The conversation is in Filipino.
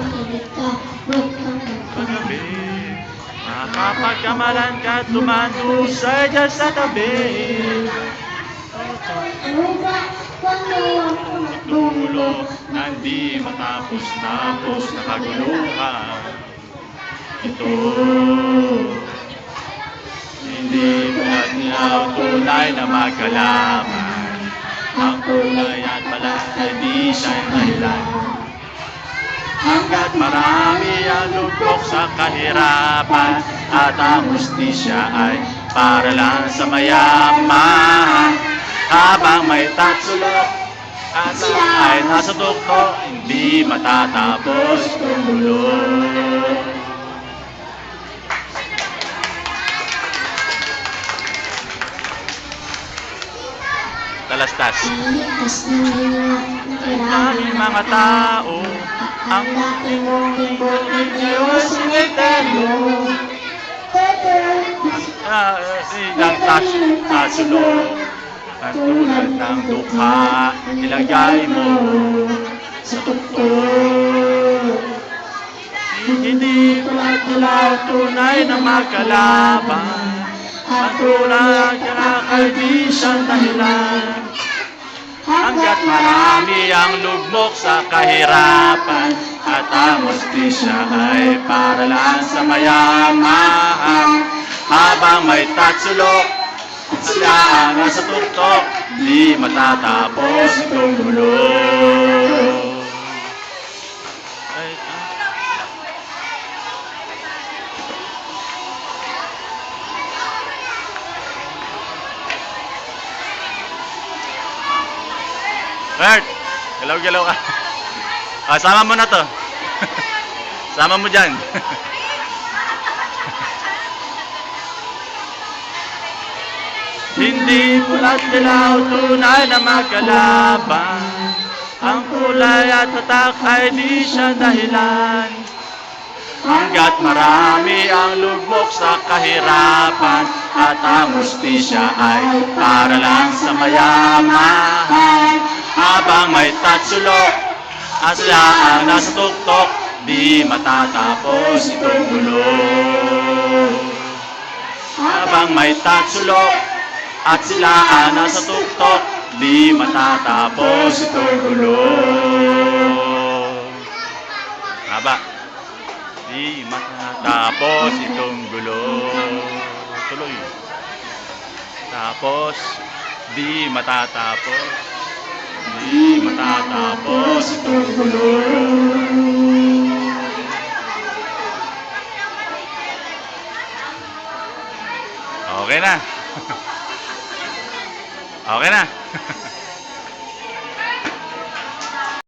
makinig ka, huwag kang magpagabi. Makapagkamalan ka, tumandusay dyan sa tabi. Ano ba, pangawang Dulo, hindi matapos-tapos na kaguluhan. Ito, hindi tulad niya tunay na magkalaman. Ang kulay at pala ay di siya'y dahilan. Hanggat marami ang lugmok sa kahirapan, at ang hustisya ay para lang sa mayaman. Habang may tatsulok at ay nasa tuktok, hindi matatapos itong gulo. Talastas. Iligtas ng Dahil mga tao, ang dating mong ibigay Diyos ay eterno. Ilang tatsulok, ang tulad ng dukha, ilagay mo sa tuktok. Hindi tulad tunay na magkalaban, ang tunay ay di siyang dahilan. Hanggat marami ang lugmok sa kahirapan, at ang hustisya ay para lang sa mayaman. Habang may tatsulok at sila ang nasa tuktok, di matatapos itong gulo. Bert, galaw-galaw ka. Sama mo na to. Sama mo dyan. Hindi pula't dilaw tunay na magkalaban, ang kulay at tatak ay di siya dahilan. Hanggat marami ang lugmok sa kahirapan, at ang hustisya ay para lang sa mayaman. Habang may tatsulok at sila ang nasa tuktok, di matatapos itong gulo. Habang may tatsulok at sila ang nasa tuktok, di matatapos itong gulo. Haba. Di matatapos itong gulo. Tuloy. Tapos, di matatapos. Di matatapos itong gulo. Okay na. Okay na.